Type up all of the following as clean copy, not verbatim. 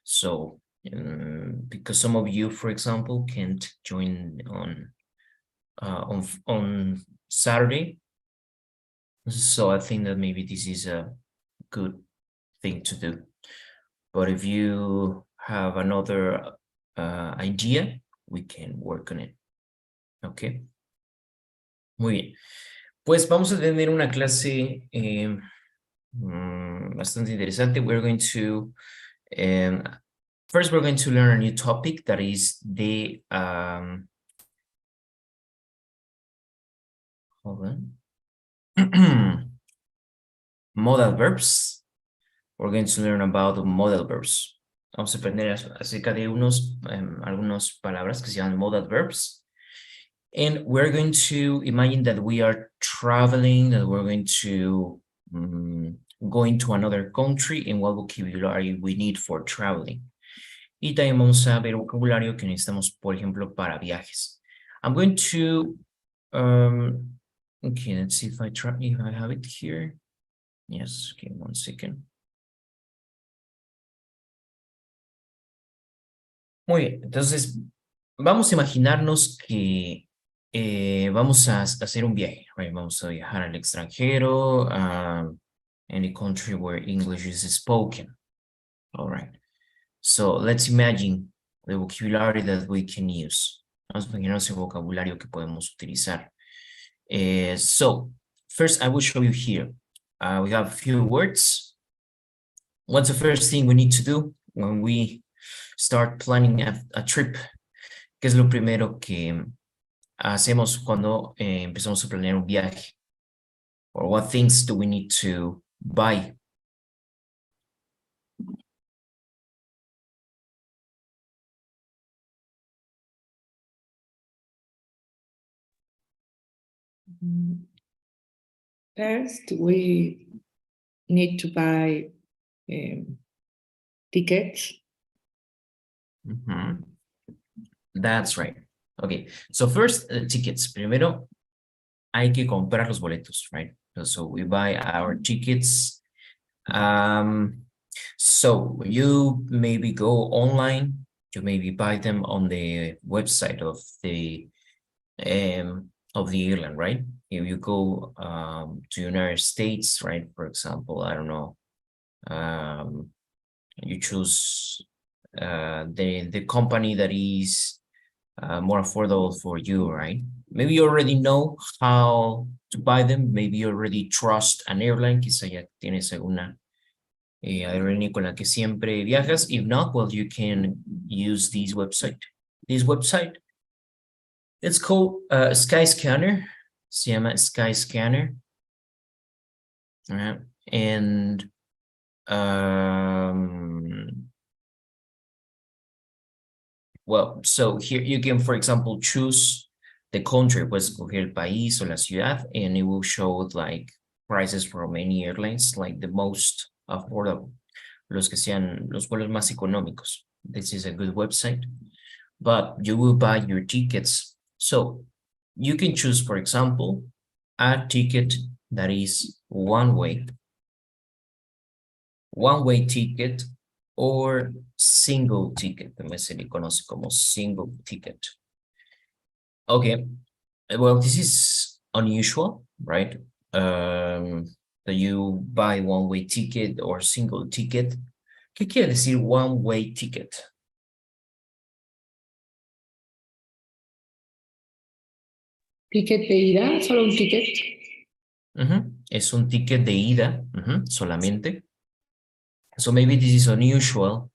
So because some of you, for example, can't join on Saturday, so I think that maybe this is a good thing to do. But if you have another idea, we can work on it. Okay. Muy bien. Pues vamos a tener una clase bastante interesante. We're going to first we're going to learn a new topic that is the hold on. Modal verbs. We're going to learn about modal verbs. Vamos a aprender acerca de algunas palabras que se llaman modal verbs. And we're going to imagine that we are traveling, that we're going to go into another country and what vocabulary we need for traveling. Y también vamos a ver vocabulario que necesitamos, por ejemplo, para viajes. I'm going to, okay, let's see if I have it here. Yes, okay, 1 second. Muy bien, entonces vamos a imaginarnos que vamos a hacer un viaje, right? Vamos a viajar al extranjero, any country where English is spoken. All right. So let's imagine the vocabulary that we can use. Vamos a imaginarnos el vocabulario que podemos utilizar. So first I will show you here. We have a few words. What's the first thing we need to do when we start planning a trip? ¿Qué es lo primero que hacemos cuando empezamos a planear un viaje? Or what things do we need to buy? First, we need to buy tickets. That's right. Okay, so first, tickets. Primero, hay que comprar los boletos, right? So we buy our tickets. So you maybe go online, you maybe buy them on the website of the airline, right? If you go to United States, right? For example, I don't know, you choose the company that is more affordable for you, right? Maybe you already know how to buy them. Maybe you already trust an airline. Quizá ya tienes alguna aerolínea con la que siempre viajas. If not, well, you can use this website. It's called Skyscanner. Se llama Skyscanner. All right. And well, so here you can, for example, choose the country, puedes escoger el país o la ciudad, and it will show like prices from many airlines, like the most affordable, los que sean los vuelos más económicos. This is a good website, but you will buy your tickets. So you can choose, for example, a ticket that is one-way ticket or single ticket. También se le conoce como single ticket. Okay, well, this is unusual, right? That you buy one-way ticket or single ticket. ¿Qué quiere decir one-way ticket? Ticket de ida, solo un ticket. Es un ticket de ida, solamente. So maybe this is unusual.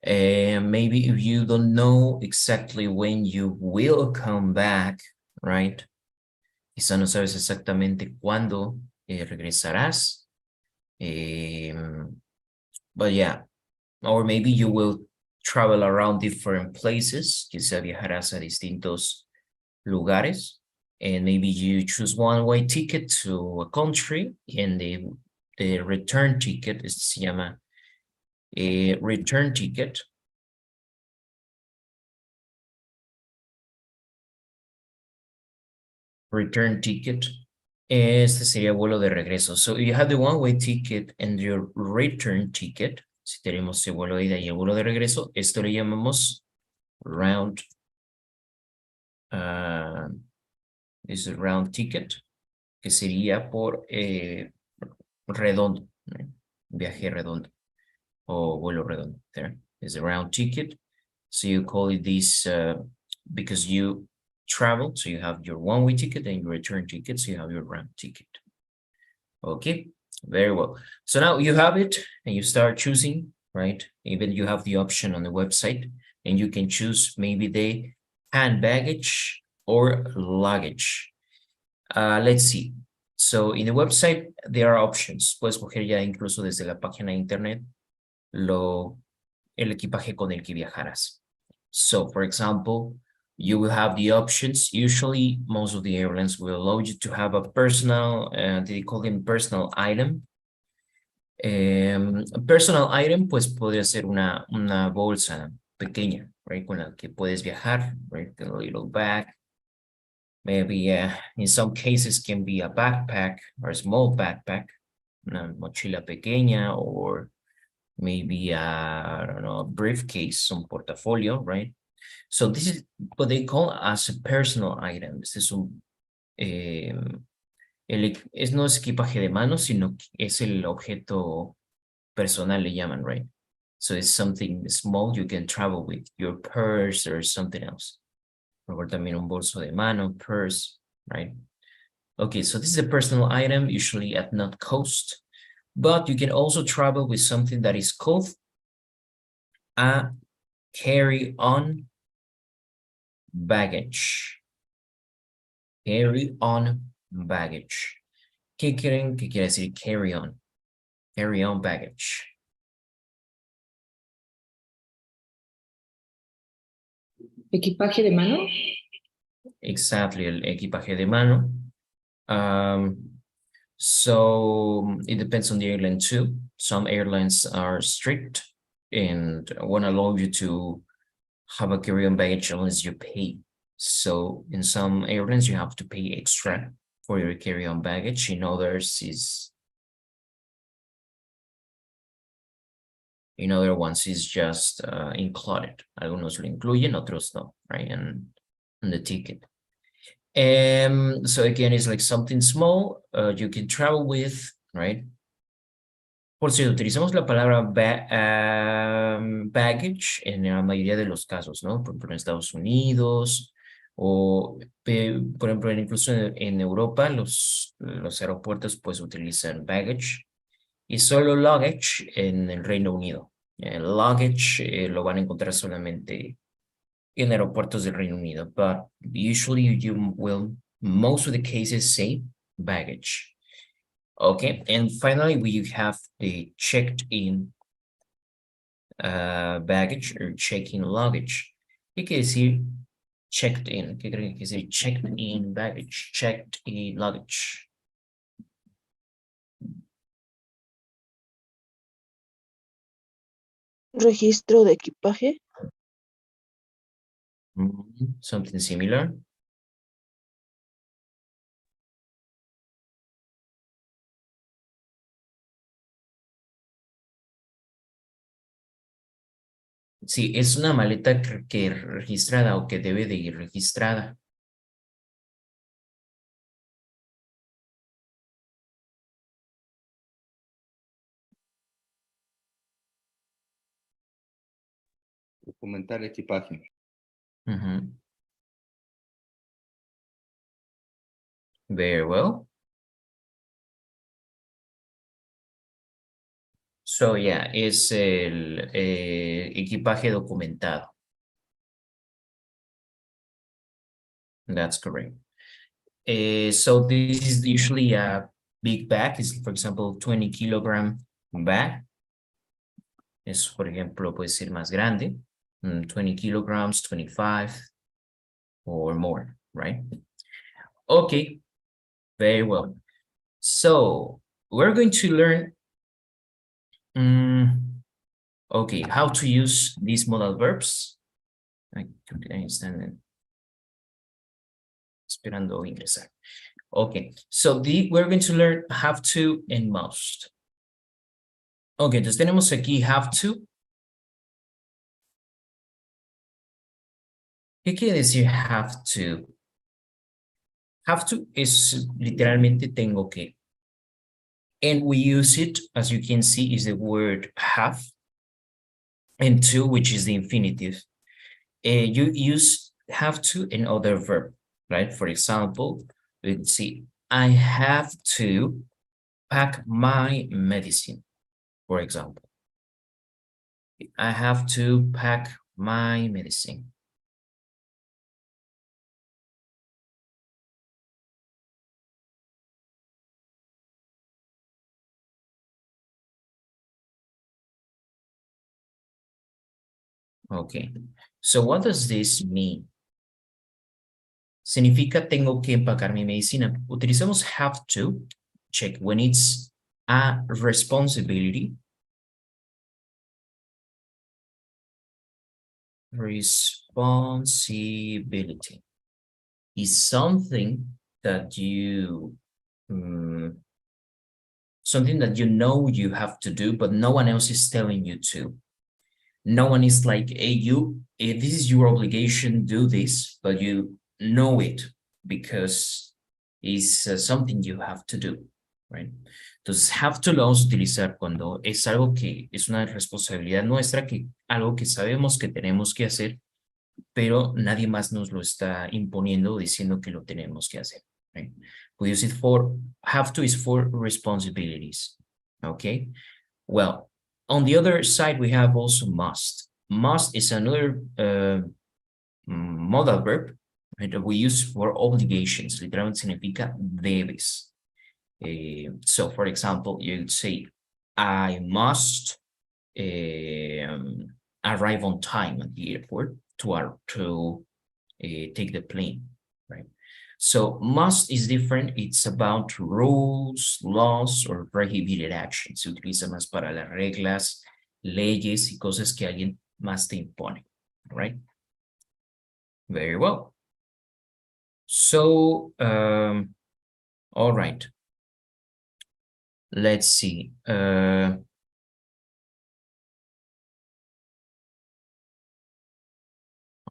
Maybe if you don't know exactly when you will come back, right? Quizá no sabes exactamente cuándo regresarás. But yeah, or maybe you will travel around different places. Quizá viajarás a distintos lugares. And maybe you choose one-way ticket to a country, and the return ticket se llama a return ticket. Return ticket. Este sería vuelo de regreso. So you have the one-way ticket and your return ticket. Si tenemos el vuelo de ida y el vuelo de regreso, esto le llamamos round, es round ticket, que sería por redondo, ¿no? Viaje redondo o vuelo redondo. There is a round ticket. So you call it this because you travel, so you have your one-way ticket and your return ticket, so you have your round ticket. Okay, very well. So now you have it and you start choosing, right? Even you have the option on the website and you can choose maybe the hand baggage or luggage. Let's see. So in the website, there are options. Puedes coger ya incluso desde la página de internet el equipaje con el que viajarás. So, for example, you will have the options. Usually, most of the airlines will allow you to have a personal, they call them personal item. Personal item, pues podría ser una bolsa pequeña, right, con la que puedes viajar, right, a little bag. Maybe in some cases can be a backpack or a small backpack, una mochila pequeña, or maybe I don't know, a briefcase, un portafolio, right? So this is what they call as a personal item. Este es un, no es equipaje de mano, sino que es el objeto personal, le llaman, right? So it's something small you can travel with, your purse or something else. Or también un bolso de mano, purse, right? Okay, so this is a personal item, usually at not cost, but you can also travel with something that is called a carry-on baggage. Carry-on baggage. ¿Qué creen que quiere decir carry-on? Carry-on baggage. ¿Equipaje de mano? Exactly, el equipaje de mano. So it depends on the airline too. Some airlines are strict and won't allow you to have a carry-on baggage unless you pay. So in some airlines, you have to pay extra for your carry-on baggage. In others in other ones is just included. Algunos lo incluyen, otros no, right? And the ticket. So again, it's like something small you can travel with, right? Por cierto, utilizamos la palabra baggage en la mayoría de los casos, ¿no? Por ejemplo, en Estados Unidos o, por ejemplo, incluso en Europa, los aeropuertos pues utilizan baggage y solo luggage en el Reino Unido. El luggage lo van a encontrar solamente en aeropuertos del Reino Unido, but usually you will, most of the cases say baggage. Okay, and finally we have the checked-in baggage or check-in luggage. ¿Qué quiere decir checked in? ¿Qué creen que quiere decir checked-in baggage? Checked-in luggage. Registro de equipaje. Something similar. Sí, es una maleta que registrada o que debe de ir registrada. Documentar equipaje. Very well. So yeah, es el equipaje documentado. That's correct. So this is usually a big bag. Is for example, 20 kilogram bag. Es, por ejemplo, puede ser más grande. 20 kilograms, 25 or more, right? Okay, very well. So we're going to learn okay, how to use these modal verbs. I understand. Esperando ingresar. Okay, so we're going to learn have to and must. Ok, entonces tenemos aquí have to. ¿Qué quiere decir have to? Have to es literalmente tengo que. And we use it, as you can see, is the word have. And to, which is the infinitive. You use have to in other verb, right? For example, let's see, I have to pack my medicine, for example. I have to pack my medicine. Okay, so what does this mean? Significa tengo que empacar mi medicina. Utilizamos have to, check when it's a responsibility. Responsibility is something that you something that you know you have to do, but no one else is telling you to. No one is like, hey, this is your obligation, do this, but you know it because it's something you have to do, right? Entonces, have to lo vamos a utilizar cuando es algo que es una responsabilidad nuestra, que algo que sabemos que tenemos que hacer, pero nadie más nos lo está imponiendo o diciendo que lo tenemos que hacer, right? We use it for, have to is for responsibilities, okay? Well, on the other side, we have also must. Must is another modal verb, right, that we use for obligations. Literalmente significa debes. So, for example, you'd say, I must arrive on time at the airport to take the plane, right? So must is different. It's about rules, laws, or prohibited actions. Se utiliza más para las reglas, leyes y cosas que alguien más te impone, right? Very well. So, all right. Let's see.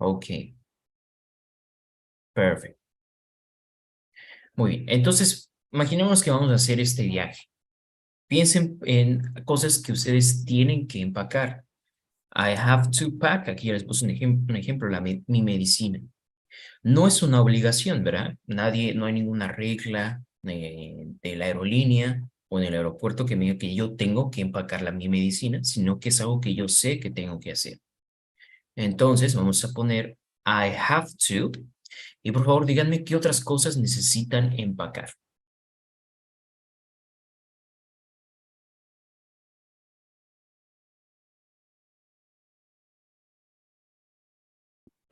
Okay. Perfect. Muy bien. Entonces, imaginemos que vamos a hacer este viaje. Piensen en cosas que ustedes tienen que empacar. I have to pack, aquí ya les puse un ejemplo, mi medicina. No es una obligación, ¿verdad? No hay ninguna regla de la aerolínea o en el aeropuerto que me diga que yo tengo que empacar mi medicina, sino que es algo que yo sé que tengo que hacer. Entonces, vamos a poner I have to, y por favor díganme qué otras cosas necesitan empacar.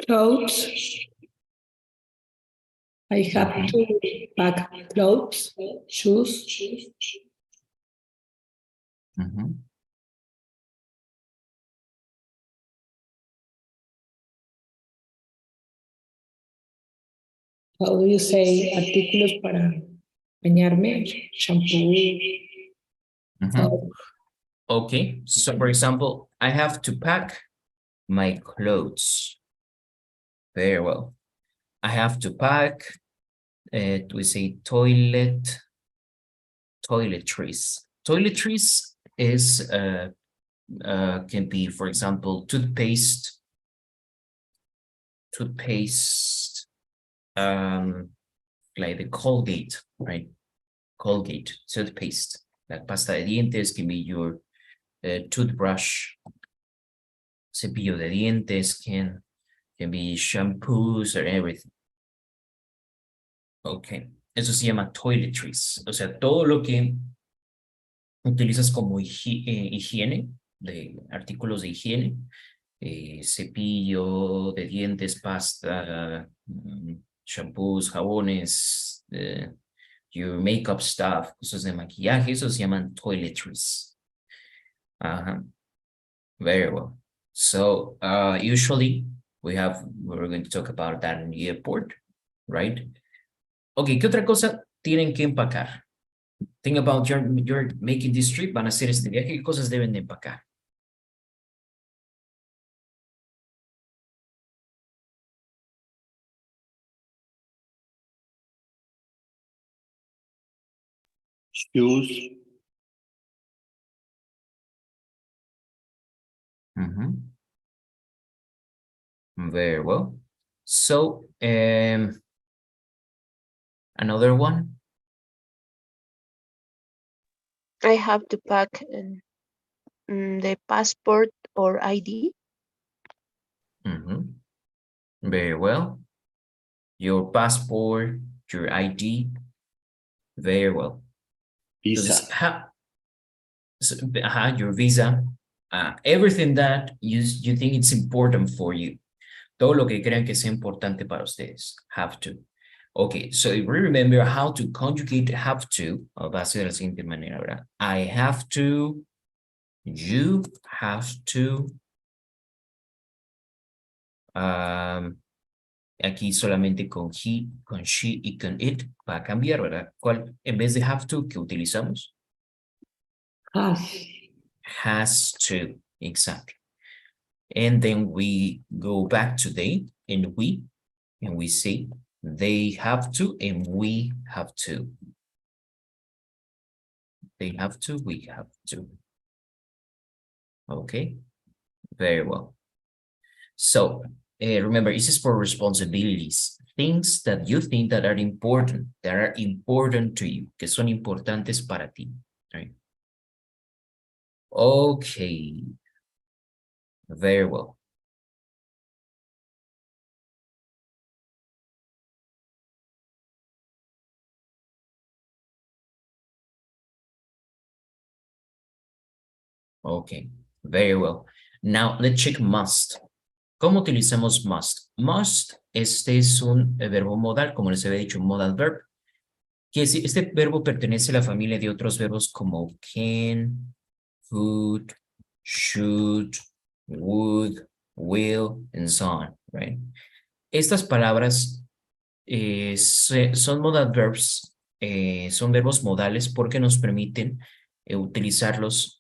Clothes. I have to pack clothes, shoes. How do you say artículos para bañarme? Shampoo. Okay, so for example, I have to pack my clothes. Very well. I have to pack, we say toiletries. Toiletries is, can be, for example, toothpaste, like the Colgate, right? Colgate, toothpaste, like pasta de dientes, can be your toothbrush, cepillo de dientes, can be shampoos or everything. Okay, eso se llama toiletries, o sea, todo lo que utilizas como higiene, de artículos de higiene, cepillo de dientes, pasta, shampoos, jabones, your makeup stuff, cosas de maquillaje, eso se llaman toiletries. Very well. So usually we're going to talk about that in the airport, right? Ok, ¿qué otra cosa tienen que empacar? Think about you're making this trip, van a hacer este viaje, ¿qué cosas deben de empacar? Shoes, Mhm. Very well. So, another one. I have to pack the passport or ID. Mhm. Very well. Your passport, your ID. Very well. visa, Entonces, your visa, everything that you think it's important for you. Todo lo que crean que sea importante para ustedes. Have to. Okay, so if we remember how to conjugate have to, va a ser de la siguiente manera, ¿verdad? I have to, you have to. Aquí solamente con he, con she y con it va a cambiar, ¿verdad? ¿Cuál? En vez de have to, ¿qué utilizamos? Has. Has to, exactly. And then we go back to they and we say they have to and we have to. They have to, we have to. Okay, very well. So remember, this is for responsibilities. Things that you think that are important to you, que son importantes para ti, right? Okay, very well. Okay, very well. Now let's check must. ¿Cómo utilizamos must? Must, este es un verbo modal, como les había dicho, un modal verb. Que este verbo pertenece a la familia de otros verbos como can, could, should, would, will, and so on, right? Estas palabras son modal verbs, son verbos modales porque nos permiten utilizarlos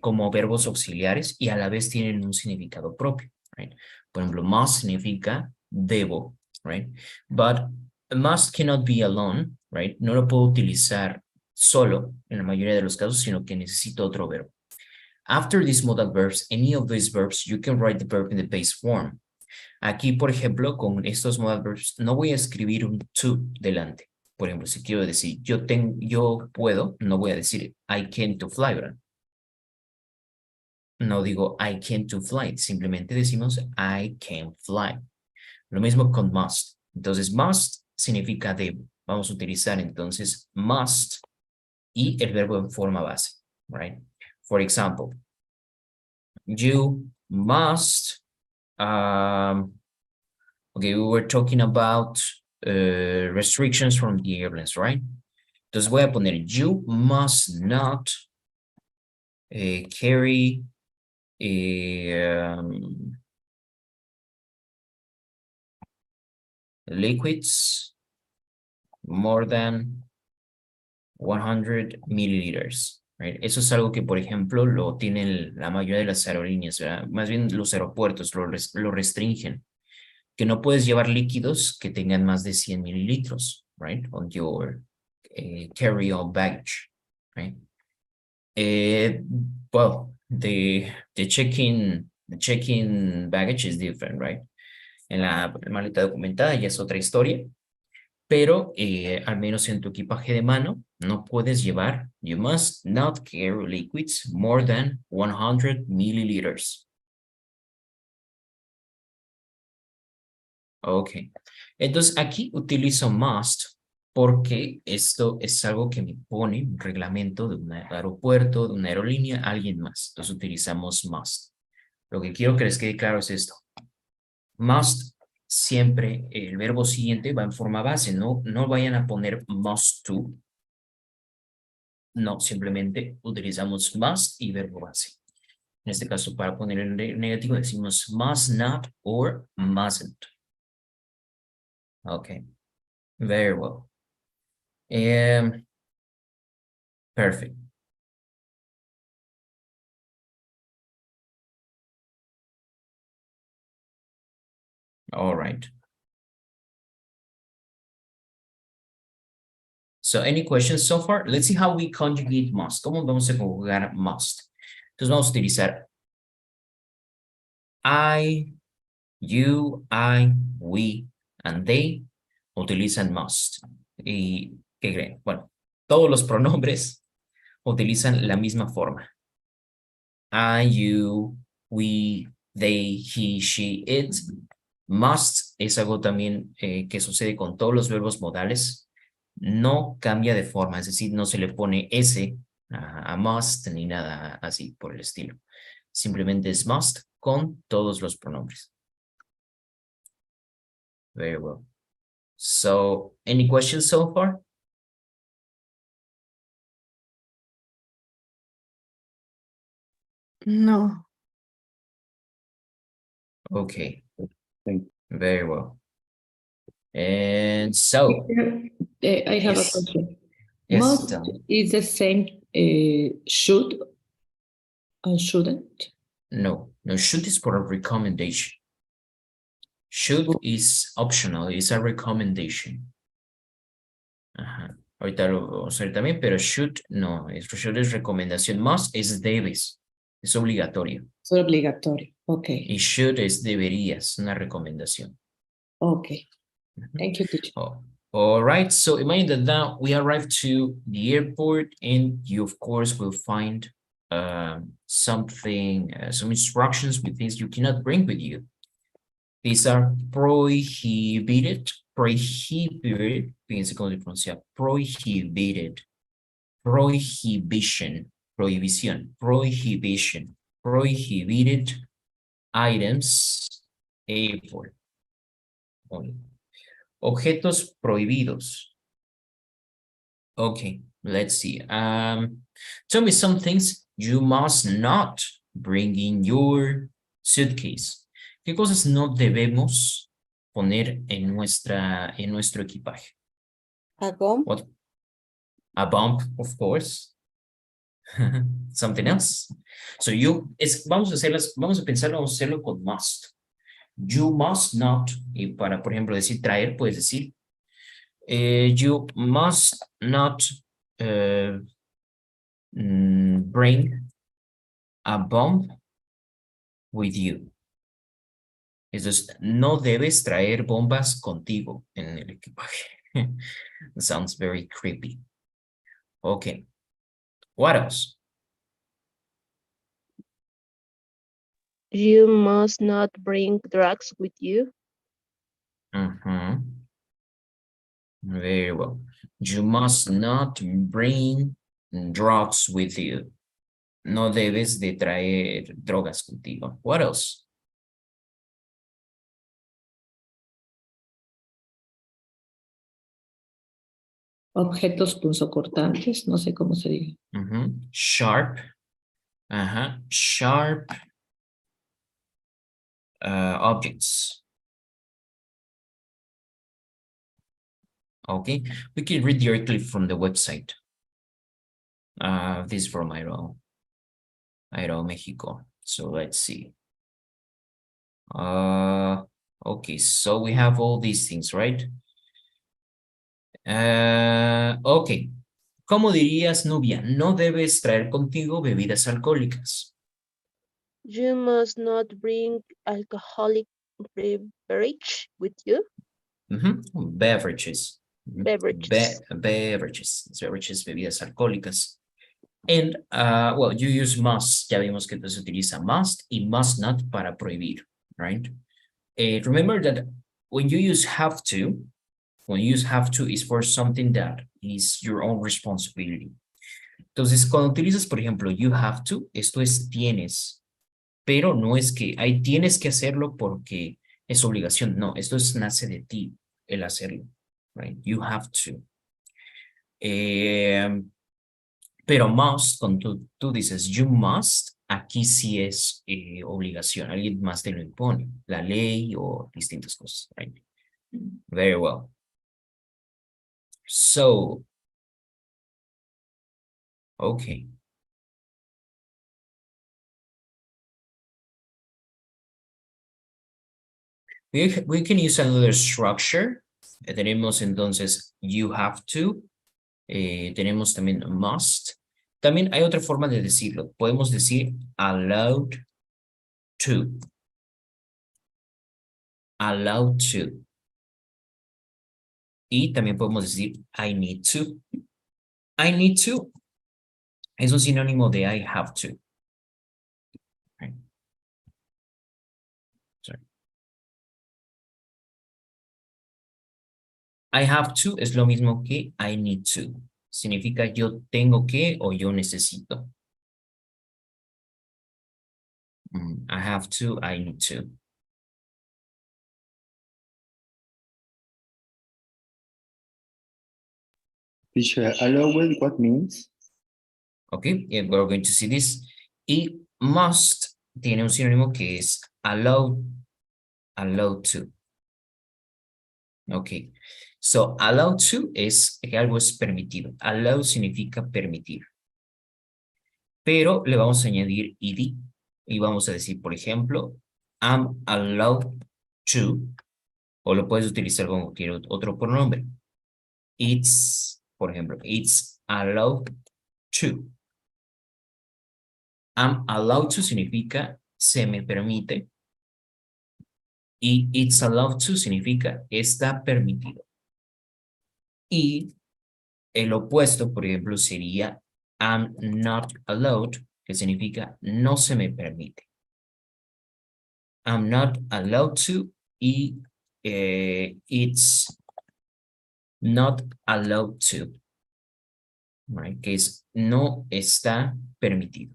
como verbos auxiliares y a la vez tienen un significado propio, right? Por ejemplo, must significa debo, right? But must cannot be alone, right? No lo puedo utilizar solo en la mayoría de los casos, sino que necesito otro verbo. After these modal verbs, any of these verbs, you can write the verb in the base form. Aquí, por ejemplo, con estos modal verbs, no voy a escribir un to delante. Por ejemplo, si quiero decir yo puedo, no voy a decir I can to fly, ¿verdad? No digo I can to fly, simplemente decimos I can fly. Lo mismo con must. Entonces, must significa debo. Vamos a utilizar entonces must y el verbo en forma base, right? For example, you must, okay, we were talking about restrictions from the airlines, right? Entonces voy a poner, you must not carry liquids more than 100 milliliters, right? Eso es algo que, por ejemplo, lo tienen la mayoría de las aerolíneas, ¿verdad? Más bien los aeropuertos lo restringen, que no puedes llevar líquidos que tengan más de 100 mililitros, right? On your carry-on baggage, right? Well, the check-in baggage is different, right? En la maleta documentada ya es otra historia, pero al menos en tu equipaje de mano no puedes llevar, you must not carry liquids more than 100 milliliters. Ok, entonces aquí utilizo must porque esto es algo que me pone un reglamento de un aeropuerto, de una aerolínea, alguien más. Entonces utilizamos must. Lo que quiero que les quede claro es esto. Must, siempre el verbo siguiente va en forma base, no vayan a poner must to. No, simplemente utilizamos must y verbo base. En este caso, para poner el negativo decimos must not or mustn't. Okay, very well. Perfect. All right. So any questions so far? Let's see how we conjugate must. ¿Cómo vamos a conjugar must? Entonces vamos a utilizar I, you, I, we, and they utilizan must. ¿Y qué creen? Bueno, todos los pronombres utilizan la misma forma. I, you, we, they, he, she, it. Must es algo también que sucede con todos los verbos modales. No cambia de forma, es decir, no se le pone S a must ni nada así por el estilo. Simplemente es must con todos los pronombres. Very well. So, any questions so far? No. Okay, Thank you. very well. And so, I have a yes. question. Yes, Must tell me. is the same should or shouldn't? No, should is for a recommendation. Should is optional, is a recommendation. Ajá. Ahorita lo vamos a ver también, pero should no, should es recomendación. Must es debes, es obligatorio. Es obligatorio. Okay. Y should es deberías, una recomendación. Okay. Ujú. Thank you, teacher. Oh, all right, so imagine that now we arrived to the airport and you of course will find something, some instructions with things you cannot bring with you. These are prohibited, fíjense cómo se pronuncia, prohibited, prohibition, prohibición, prohibition, prohibited items, airport. Objetos prohibidos. Okay, let's see. Tell me some things you must not bring in your suitcase. ¿Qué cosas no debemos poner en nuestro equipaje? A gum, What? A bomb, of course. Something else. So vamos a pensarlo, vamos a hacerlo con must. You must not, y para, por ejemplo, decir traer, puedes decir, you must not bring a bomb with you. Entonces, no debes traer bombas contigo en el equipaje. Sounds very creepy. Okay. What else? You must not bring drugs with you. Very well. You must not bring drugs with you. No debes de traer drogas contigo. What else? Objetos punzocortantes, no sé cómo se diga. Sharp. Sharp objects. Okay, we can read directly from the website. This is from Aeroméxico. So let's see. Okay, so we have all these things, right? Okay. ¿Cómo dirías, Nubia? No debes traer contigo bebidas alcohólicas. You must not bring alcoholic beverage with you. Beverages. Beverages. Beverages, bebidas alcohólicas. And, well, you use must. Ya vimos que se utiliza must y must not para prohibir, right? Remember that when you use have to is for something that is your own responsibility. Entonces, cuando utilizas, por ejemplo, you have to, esto es tienes, pero no es que tienes que hacerlo porque es obligación. No, esto nace de ti, el hacerlo, right? You have to. Pero must, cuando tú dices you must, aquí sí es obligación. Alguien más te lo impone, la ley o distintas cosas, right? Very well. So, Okay. We can use another structure. Tenemos entonces you have to. Tenemos también must. También hay otra forma de decirlo. Podemos decir allowed to. Allowed to. Y también podemos decir I need to. I need to es un sinónimo de I have to. Right. Sorry. I have to es lo mismo que I need to. Significa yo tengo que o yo necesito. I have to, I need to. Teacher, allowed, what means? Okay, yeah, we're going to see this. Y must tiene un sinónimo que es allowed, allowed to. Okay, so allowed to es que algo es permitido. Allowed significa permitir. Pero le vamos a añadir ed y vamos a decir, por ejemplo, I'm allowed to, o lo puedes utilizar con cualquier otro pronombre. It's, por ejemplo, it's allowed to. I'm allowed to significa se me permite. Y it's allowed to significa está permitido. Y el opuesto, por ejemplo, sería I'm not allowed, que significa no se me permite. I'm not allowed to y it's not allowed to. Right? Que es no está permitido.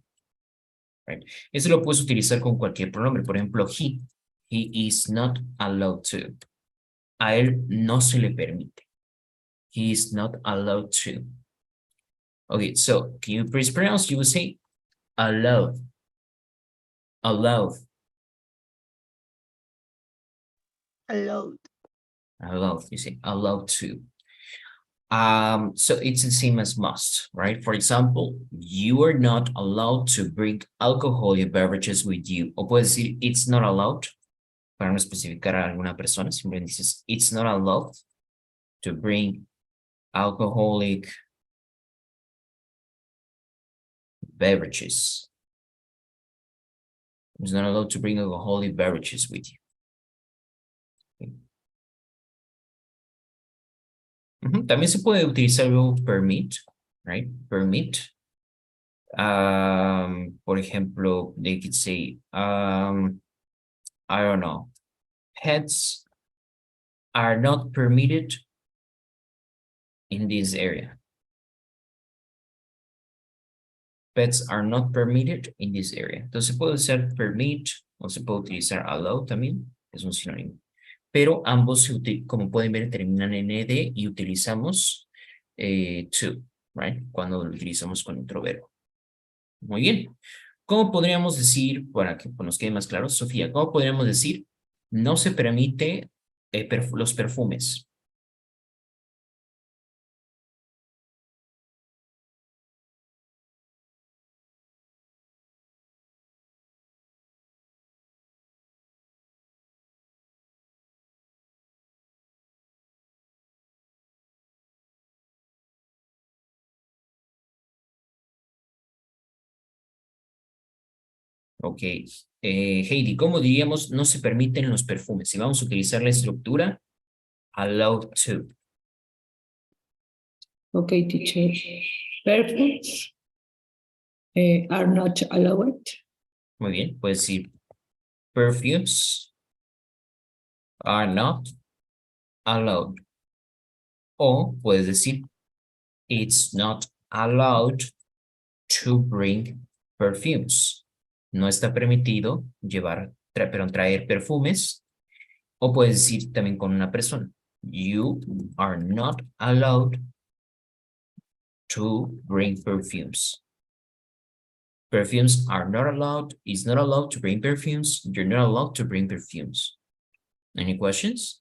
Right? Eso lo puedes utilizar con cualquier pronombre. Por ejemplo, he is not allowed to. A él no se le permite. He is not allowed to. Okay, so can you please pronounce? You will say allowed. Allowed. Allowed. Allowed. You say allowed to. So it's the same as must, right? For example, you are not allowed to bring alcoholic beverages with you. O puedes decir, it's not allowed, para no especificar a alguna persona, simplemente dices, it's not allowed to bring alcoholic beverages. It's not allowed to bring alcoholic beverages with you. También se puede utilizar el permit, right? Permit. Por ejemplo, they could say, I don't know, pets are not permitted in this area. Pets are not permitted in this area. Entonces se puede usar permit o se puede utilizar allow también, es un sinónimo. Pero ambos, como pueden ver, terminan en ed y utilizamos to, right? Cuando lo utilizamos con otro verbo. Muy bien. ¿Cómo podríamos decir, para que nos quede más claro, Sofía, cómo podríamos decir no se permite los perfumes? Ok. Heidi, ¿cómo diríamos no se permiten los perfumes? Si vamos a utilizar la estructura, allowed to. Okay, teacher. Perfumes are not allowed. Muy bien, puedes decir perfumes are not allowed. O puedes decir it's not allowed to bring perfumes. No está permitido traer perfumes. O puedes decir también con una persona. You are not allowed to bring perfumes. Perfumes are not allowed. Is not allowed to bring perfumes. You're not allowed to bring perfumes. Any questions?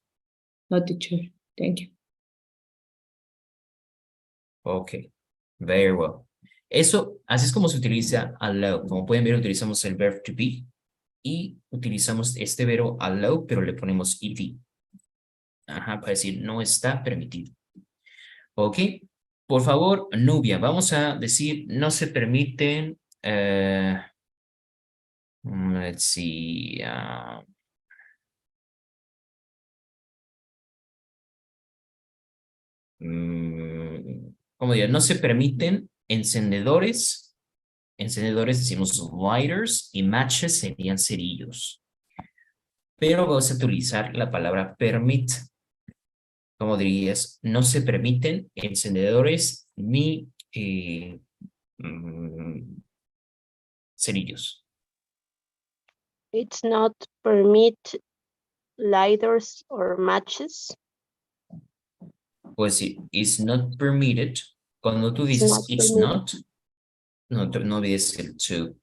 No, teacher. Thank you. Okay, very well. Eso, así es como se utiliza allow. Como pueden ver, utilizamos el verb to be y utilizamos este verbo allow, pero le ponemos ed. Ajá, para decir no está permitido. ¿Ok? Por favor, Nubia, vamos a decir no se permiten, let's see, ¿cómo diría? No se permiten encendedores. Encendedores decimos lighters y matches serían cerillos. Pero vamos a utilizar la palabra permit. ¿Cómo dirías? No se permiten encendedores ni cerillos. It's not permit lighters or matches. Pues sí, is not permitted. Cuando tú It's not dices it's permitted. not, no olvides el to.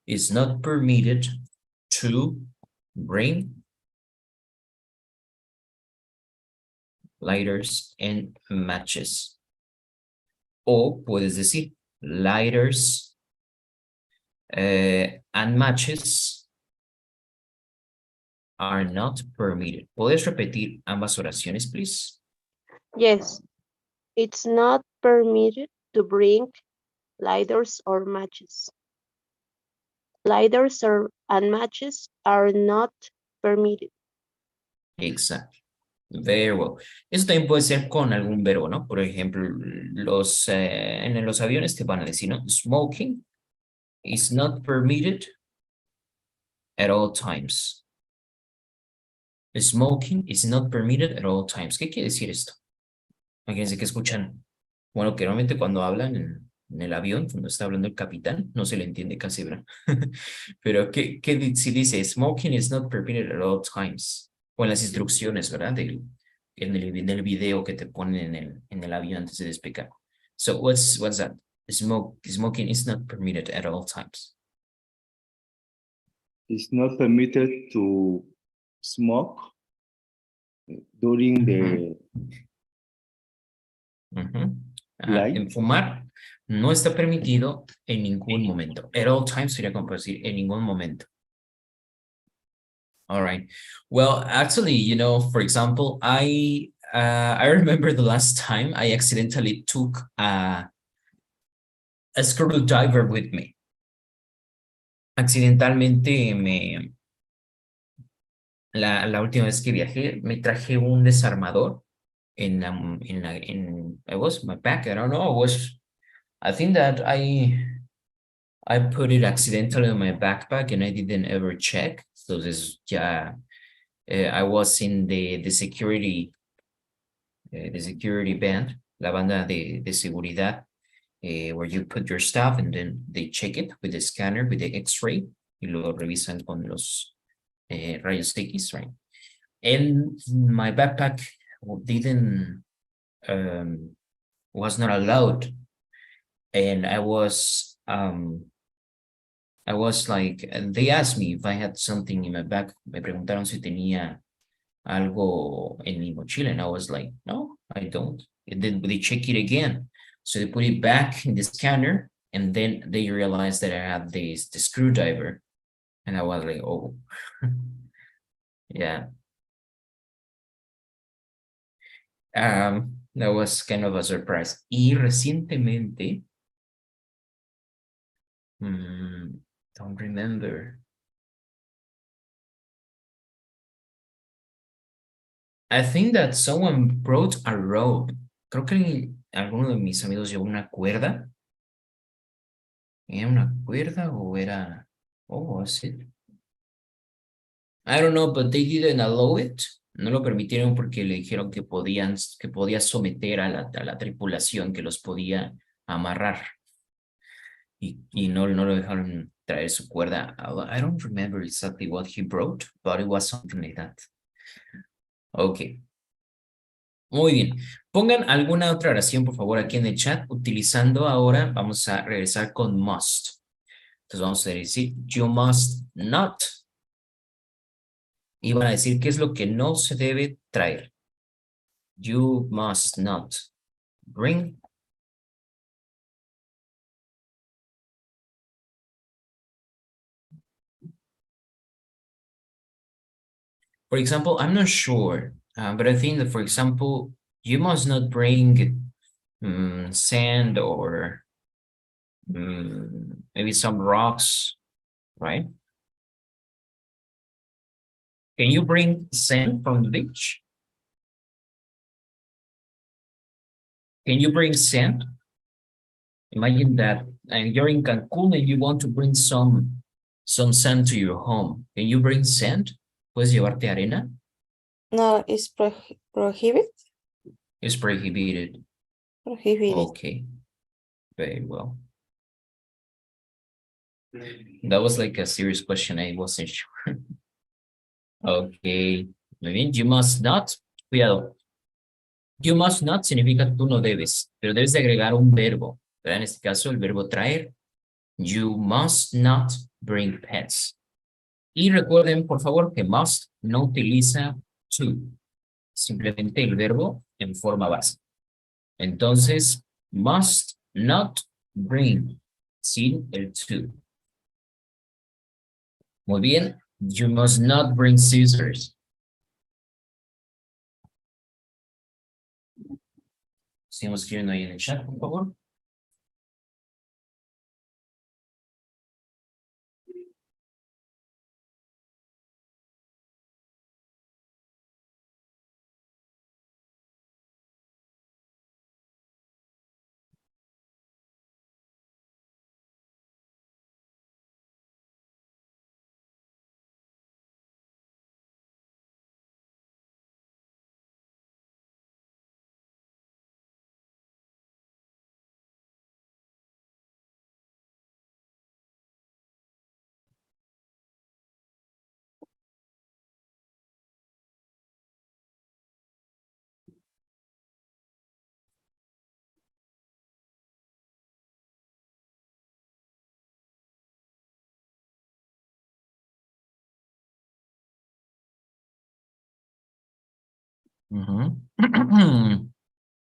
It's not permitted to bring lighters and matches. O puedes decir lighters and matches are not permitted. ¿Puedes repetir ambas oraciones, please? Yes, it's not permitted to bring lighters or matches. Lighters and matches are not permitted. Exacto. Very well. Eso también puede ser con algún verbo, ¿no? Por ejemplo, en los aviones te van a decir, ¿no? Smoking is not permitted at all times. Smoking is not permitted at all times. ¿Qué quiere decir esto? Imagínense que escuchan. Bueno, que normalmente cuando hablan en el avión, cuando está hablando el capitán, no se le entiende casi, ¿verdad? Pero, si dice smoking is not permitted at all times? O en las instrucciones, ¿verdad? En el video que te ponen en el avión antes de despegar. So, what's that? Smoking is not permitted at all times. It's not permitted to smoke during the Ajá, en flight. fumar no está permitido en ningún momento. At all times sería como decir en ningún momento. All right. Well, actually, for example, I remember the last time I accidentally took a screwdriver with me. Accidentalmente la última vez que viajé me traje un desarmador it was my back. I don't know. I think that I put it accidentally in my backpack and I didn't ever check. So I was in the security band, la banda de seguridad, where you put your stuff and then they check it with the scanner, with the X-ray, y lo revisan con los rayos X, right? And my backpack was not allowed. And I was like, they asked me if I had something in my bag. Me preguntaron si tenía algo en mi mochila. And I was like, no, I don't. And then they check it again. So they put it back in the scanner. And then they realized that I had the screwdriver. And I was like, oh, yeah. That was kind of a surprise. Y recientemente, don't remember. I think that someone brought a rope. Creo que alguno de mis amigos llevó una cuerda. ¿Era una cuerda o era... Oh, was it? I don't know, but they didn't allow it. No lo permitieron porque le dijeron que podía someter a la tripulación, que los podía amarrar. Y no lo dejaron traer su cuerda. I don't remember exactly what he brought, but it was something like that. Ok. Muy bien. Pongan alguna otra oración, por favor, aquí en el chat. Utilizando ahora, vamos a regresar con must. Entonces vamos a decir, you must not. Y van a decir qué es lo que no se debe traer. You must not bring For example, I'm not sure, but I think that, for example, you must not bring sand or maybe some rocks, right? Can you bring sand from the beach? Can you bring sand? Imagine that you're in Cancun and you want to bring some sand to your home. Can you bring sand? ¿Puedes llevarte arena? No, it's prohibited. It's prohibited. Prohibited. Okay, very well. That was like a serious question. I wasn't sure. Okay, muy bien. You must not. Cuidado. You must not significa tú no debes, pero debes de agregar un verbo. ¿Verdad? En este caso, el verbo traer. You must not bring pets. Y recuerden, por favor, que must no utiliza to. Simplemente el verbo en forma base. Entonces, must not bring sin el to. Muy bien. You must not bring scissors. Sigamos escribiendo ahí en el chat, por favor.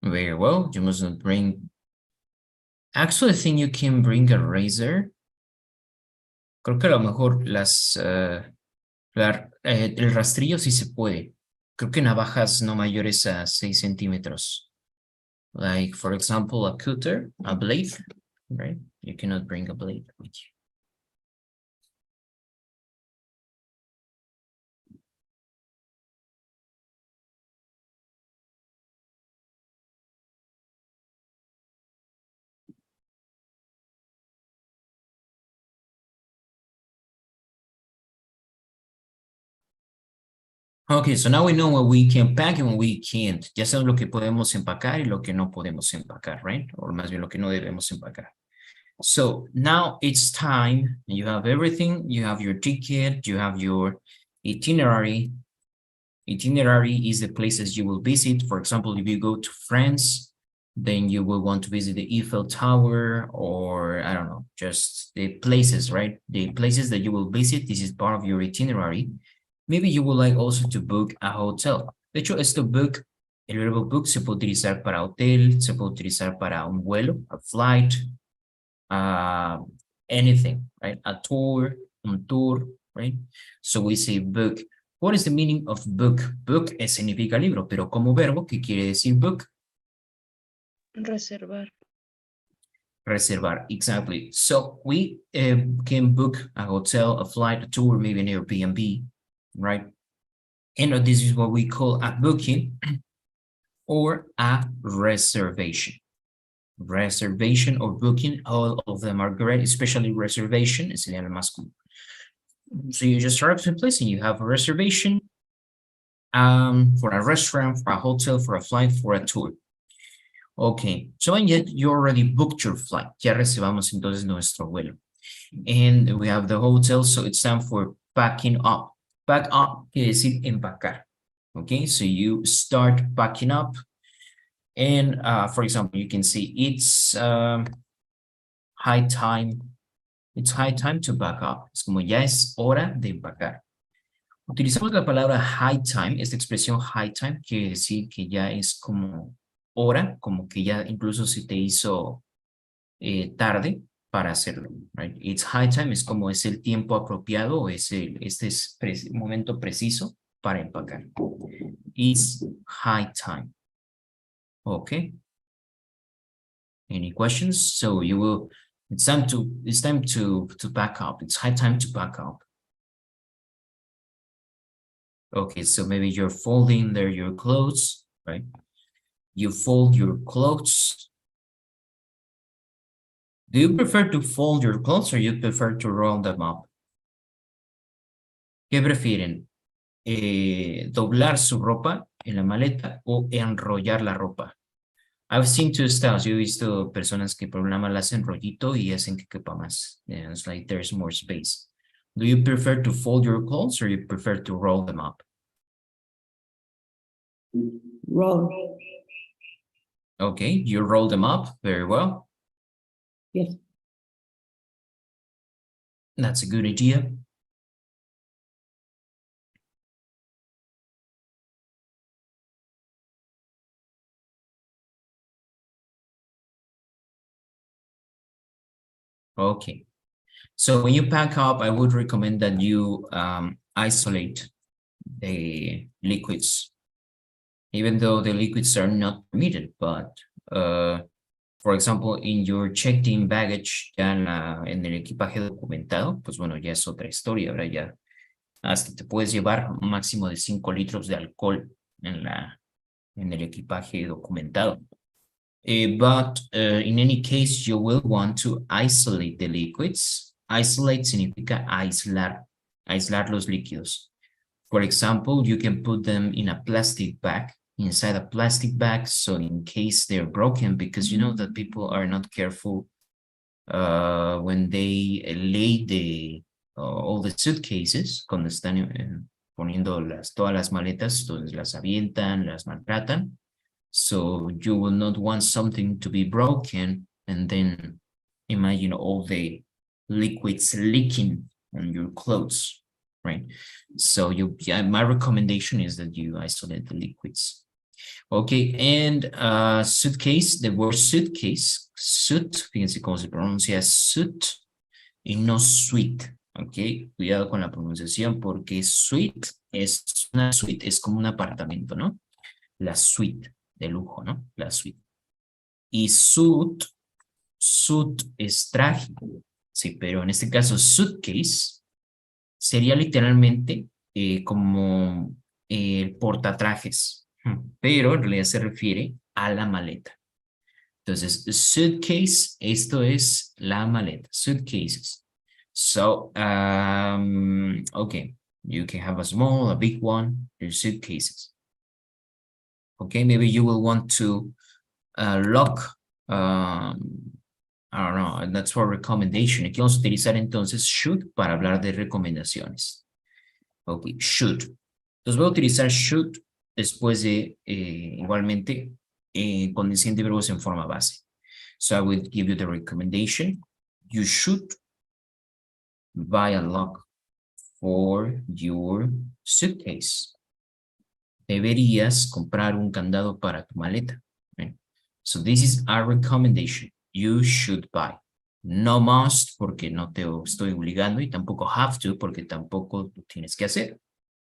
Very well. You must not bring. Actually, I think you can bring a razor. Creo que a lo mejor el rastrillo sí se puede. Creo que navajas no mayores a 6 centímetros. Like, for example, a cutter, a blade, right? You cannot bring a blade with you. Okay, so now we know what we can pack and what we can't. Ya sabemos lo que podemos empacar y lo que no podemos empacar, right? O más bien lo que no debemos empacar. So now it's time. You have everything. You have your ticket. You have your itinerary. Itinerary is the places you will visit. For example, if you go to France, then you will want to visit the Eiffel Tower or, I don't know, just the places, right? The places that you will visit. This is part of your itinerary. Maybe you would like also to book a hotel. De hecho, esto book, el verbo book se puede utilizar para hotel, se puede utilizar para un vuelo, a flight, anything, right? A tour, un tour, right? So we say book. What is the meaning of book? Book significa libro, pero como verbo, ¿qué quiere decir book? Reservar. Reservar, exactly. So we can book a hotel, a flight, a tour, maybe an Airbnb, right? And this is what we call a booking or a reservation. Reservation or booking, all of them are great, especially reservation, es el más común. So you just arrive to a place and you have a reservation for a restaurant, for a hotel, for a flight, for a tour. Okay, so and yet you already booked your flight. Ya reservamos entonces nuestro vuelo. And we have the hotel, so it's time for packing up. Pack up quiere decir empacar. Okay, so you start packing up. And for example, you can see it's high time. It's high time to pack up. Es como ya es hora de empacar. Utilizamos la palabra high time. Esta expresión high time quiere decir que ya es como hora, como que ya incluso se te hizo tarde para hacerlo, right? It's high time, es como es el tiempo apropiado, este es momento preciso para empacar. It's high time. Okay. Any questions? So you will, it's time to pack up. It's high time to pack up. Okay, so maybe you're folding there your clothes, right? You fold your clothes. Do you prefer to fold your clothes or you prefer to roll them up? ¿Qué prefieren? ¿Doblar su ropa en la maleta o enrollar la ropa? I've seen two styles. Yo he visto personas que por una mala hacen rollito y hacen que quepa más. Yeah, it's like there's more space. Do you prefer to fold your clothes or you prefer to roll them up? Roll. Okay, you roll them up. Very well. Yes. That's a good idea. Okay. So when you pack up, I would recommend that you isolate the liquids, even though the liquids are not permitted, but for example, in your checked-in baggage, ya en el equipaje documentado, pues bueno, ya es otra historia, ¿verdad? Ya hasta te puedes llevar un máximo de 5 litros de alcohol en el equipaje documentado. But in any case, you will want to isolate the liquids. Isolate significa aislar los líquidos. For example, you can put them in a plastic bag, inside a plastic bag, so in case they're broken, because you know that people are not careful when they lay all the suitcases, cuando están poniendo todas las maletas, entonces las avientan, las maltratan. So you will not want something to be broken and then imagine all the liquids leaking on your clothes, right? So my recommendation is that you isolate the liquids. Okay, and suitcase, the word suitcase, suit, fíjense cómo se pronuncia suit y no suite, ok, cuidado con la pronunciación porque suite es una suite, es como un apartamento, ¿no? La suite de lujo, ¿no? La suite. Y suit es traje, sí, pero en este caso suitcase sería literalmente como el portatrajes, pero en realidad se refiere a la maleta. Entonces, suitcase, esto es la maleta, suitcases. So, okay, you can have a small, a big one, your suitcases. Okay, maybe you will want to lock, I don't know, that's for recommendation. Aquí vamos a utilizar entonces should para hablar de recomendaciones. Ok, should. Entonces voy a utilizar should después de, igualmente, condición de verbos en forma base. So I will give you the recommendation. You should buy a lock for your suitcase. Deberías comprar un candado para tu maleta. Right? So this is our recommendation. You should buy. No must porque no te estoy obligando y tampoco have to porque tampoco tienes que hacer.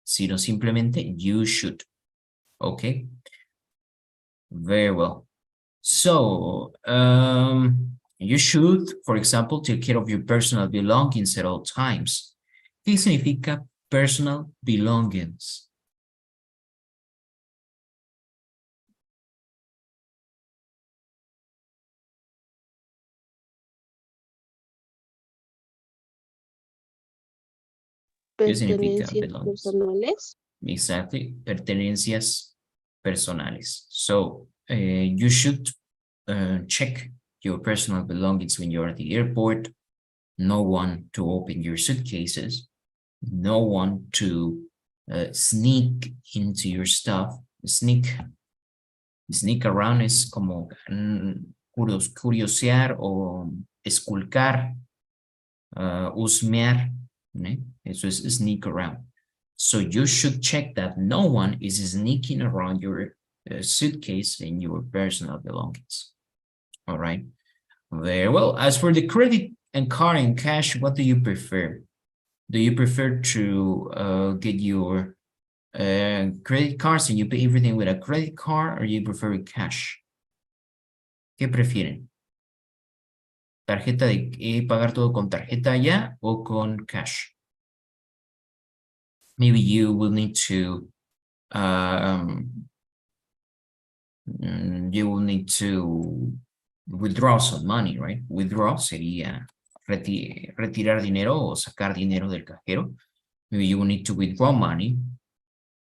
Sino simplemente you should. Okay. Very well. So, you should, for example, take care of your personal belongings at all times. ¿Qué significa personal belongings? ¿Qué significa Pertenencias belongings? personales. Exactly, pertenencias personales. So, you should check your personal belongings when you're at the airport. No one to open your suitcases. No one to sneak into your stuff. Sneak around es como curiosear o esculcar, husmear, ¿no? Eso es sneak around. So you should check that no one is sneaking around your suitcase and your personal belongings. All right. Very well. As for the credit and card and cash, what do you prefer? Do you prefer to get your credit cards and you pay everything with a credit card, or you prefer cash? ¿Qué prefieren? ¿Tarjeta de pagar todo con tarjeta ya o con cash? Maybe you will need to withdraw some money, right? Withdraw sería retirar dinero o sacar dinero del cajero. Maybe you will need to withdraw money.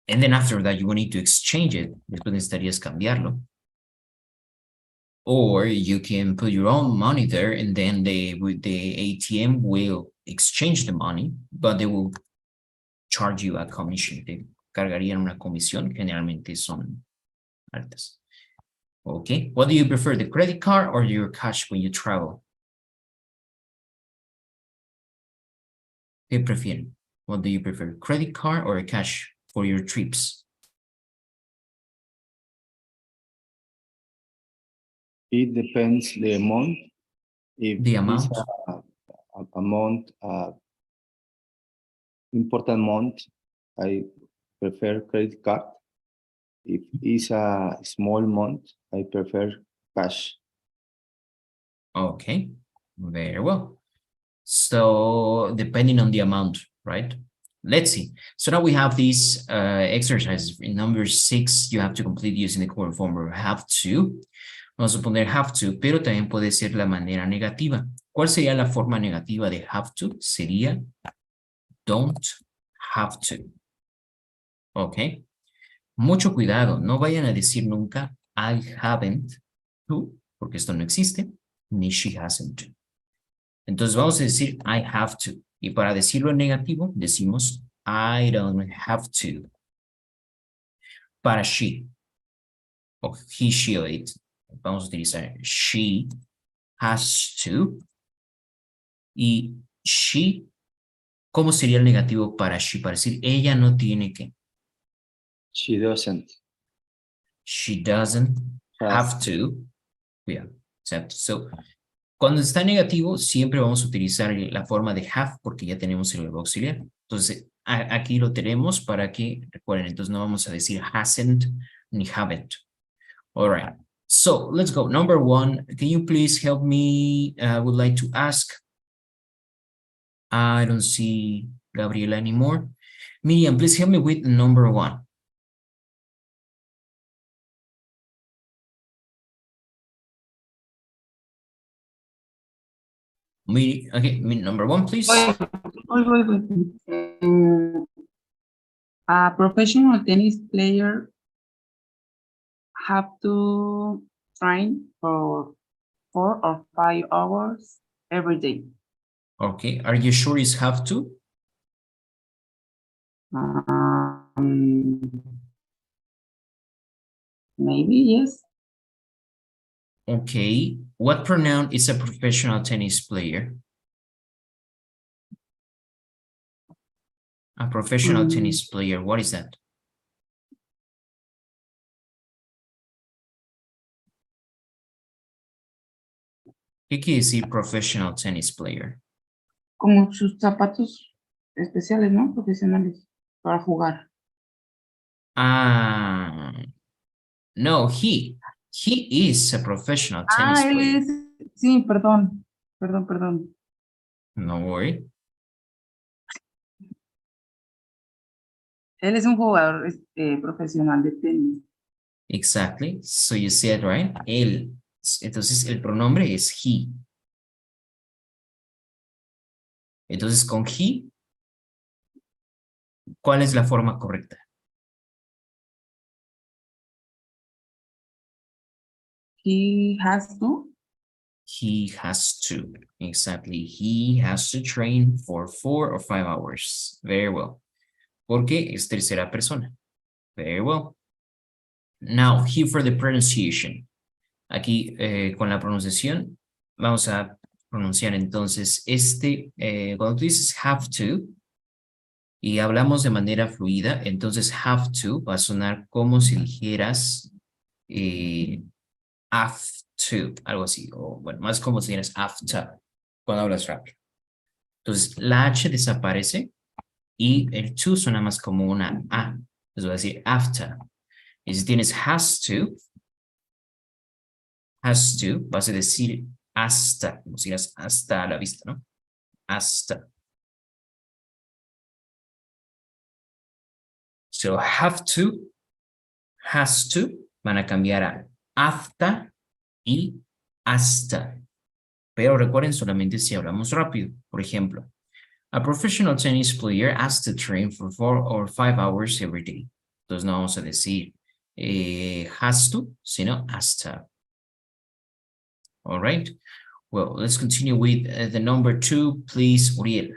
And then after that, you will need to exchange it. Después necesitarías cambiarlo. Or you can put your own money there and then the ATM will exchange the money, but they will charge you a commission. Te cargarían una comisión, generalmente son altas. Okay, what do you prefer, the credit card or your cash when you travel? ¿Qué prefieren? What do you prefer, credit card or cash for your trips? It depends the amount. If The it's amount? a month, important month, I prefer credit card. If it's a small month, I prefer cash. Okay, very well. So depending on the amount, right? Let's see. So now we have these exercises. In number 6, you have to complete using the correct form of have to. Vamos a poner have to, pero también puede ser la manera negativa. ¿Cuál sería la forma negativa de have to? Sería don't have to. Ok. Mucho cuidado. No vayan a decir nunca I haven't to, porque esto no existe, ni she hasn't to. Entonces vamos a decir I have to. Y para decirlo en negativo, decimos I don't have to. Para she, o he, she, or it, vamos a utilizar she has to. Y she, ¿cómo sería el negativo para she? Para decir ella no tiene que. She doesn't. She doesn't have to. Yeah, exacto. So, cuando está negativo, siempre vamos a utilizar la forma de have porque ya tenemos el verbo auxiliar. Entonces, aquí lo tenemos para que recuerden. Entonces, no vamos a decir hasn't ni haven't. All right. So, let's go. Number 1, can you please help me? I would like to ask. I don't see Gabriela anymore. Miriam, please help me with number 1. Okay, number 1, please. A professional tennis player have to train for 4 or 5 hours every day. Okay, are you sure it's have to? Maybe, yes. Okay, what pronoun is a professional tennis player? A professional tennis player, what is that? ¿Qué quiere decir professional tennis player? Como sus zapatos especiales, ¿no? Profesionales para jugar. Ah, no, he is a professional tennis él player. es, sí, perdón. No worry. Él es un jugador profesional de tenis. Exactly, so you said right, él. Entonces el pronombre es he. Entonces con he, ¿cuál es la forma correcta? He has to. He has to, exactly. He has to train for 4 or 5 hours. Very well. Porque es tercera persona. Very well. Now, here for the pronunciation. Aquí con la pronunciación vamos a pronunciar entonces cuando tú dices have to y hablamos de manera fluida, entonces have to va a sonar como si dijeras have to, algo así, o bueno, más como si dijeras after cuando hablas rápido. Entonces la H desaparece y el to suena más como una A. Entonces voy a decir after. Y si tienes has to, vas a decir hasta, como si digas hasta la vista, ¿no? Hasta. So have to, has to, van a cambiar a hasta y hasta. Pero recuerden solamente si hablamos rápido. Por ejemplo, a professional tennis player has to train for 4 or 5 hours every day. Entonces no vamos a decir has to, sino hasta. All right. Well, let's continue with the number 2, please, Uriel.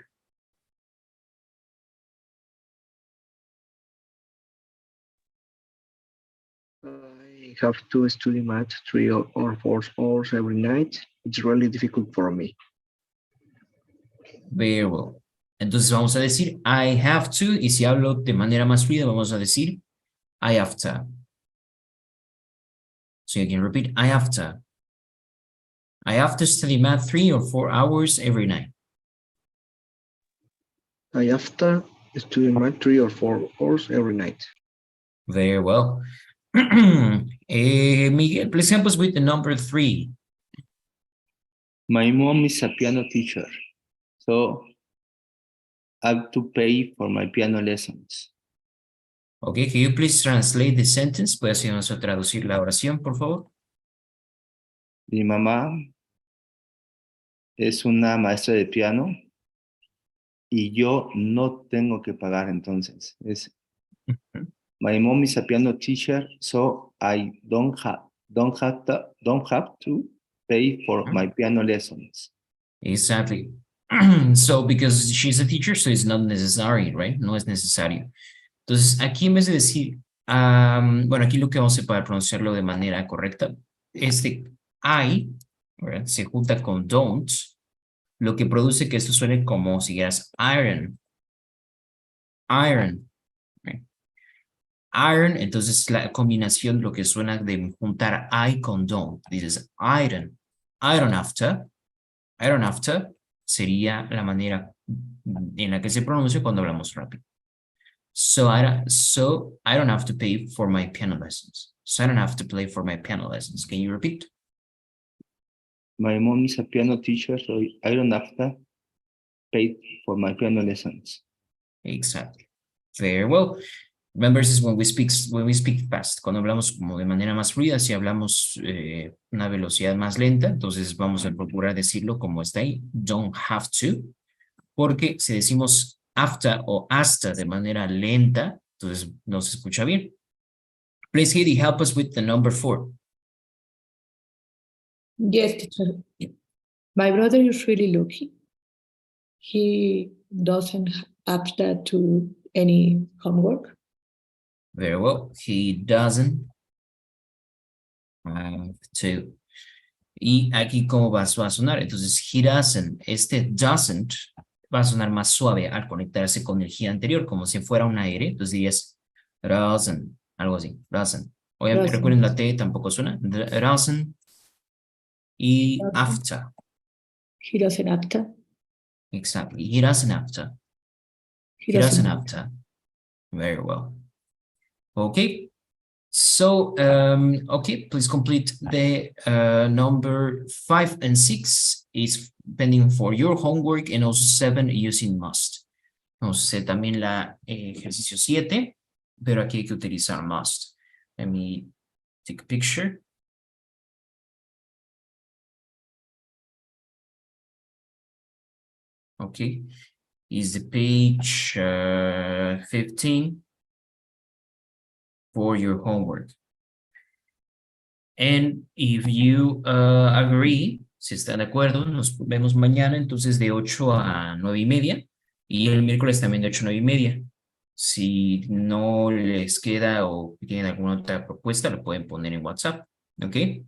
I have to study math 3 or 4 hours every night. It's really difficult for me. Very well. Entonces vamos a decir I have to, y si hablo de manera más fluida, vamos a decir I have to. So you can repeat I have to. I have to study math 3 or 4 hours every night. I have to study math 3 or 4 hours every night. Very well. Miguel, please help us with the number 3. My mom is a piano teacher, so I have to pay for my piano lessons. Okay, can you please translate the sentence? ¿Puedes ayudarnos a traducir la oración, por favor? Mi mamá es una maestra de piano y yo no tengo que pagar entonces. My mom is a piano teacher, so I don't have to pay for my piano lessons. Exactly. So because she's a teacher, so it's not necessary, right? No es necesario. Entonces, aquí en vez de decir, bueno, aquí lo que vamos a hacer para pronunciarlo de manera correcta, I, ¿verdad? Se junta con don't, lo que produce que esto suene como si dijeras iron. Iron. Right? Iron, entonces la combinación, lo que suena de juntar I con don't, dices iron. Iron after sería la manera en la que se pronuncia cuando hablamos rápido. So I don't have to pay for my piano lessons. So I don't have to pay for my piano lessons. Can you repeat? My mom is a piano teacher, so I don't have to pay for my piano lessons. Exactly. Very well. Remember, this is when we speak fast. Cuando hablamos como de manera más fluida, si hablamos una velocidad más lenta, entonces vamos a procurar decirlo como está ahí. Don't have to. Porque si decimos after o hasta de manera lenta, entonces no se escucha bien. Please, Heidi, help us with the number 4. Yes, teacher. My brother is really lucky. He doesn't have to do any homework. Very well. He doesn't have to. Y aquí, ¿cómo va a sonar? Entonces, he doesn't. Doesn't va a sonar más suave al conectarse con el he anterior, como si fuera una R. Entonces dirías doesn't, algo así, doesn't. Obviamente, recuerden la T tampoco suena. Doesn't. Y after. He doesn't have to. Exactly. He doesn't have to. He doesn't have to. Very well. Okay. So, okay, please complete the number 5 and 6 is pending for your homework, and also 7 using must. Vamos a hacer también la ejercicio 7, pero aquí hay que utilizar must. Let me take a picture. Okay, is the page 15 for your homework. And if you agree, si están de acuerdo, nos vemos mañana entonces de 8 a 9:30 y el miércoles también de 8 a 9:30. Si no les queda o tienen alguna otra propuesta, lo pueden poner en WhatsApp. Okay?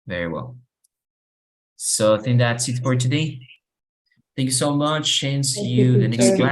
Very well. So I think that's it for today. Thank you so much and see you the next class.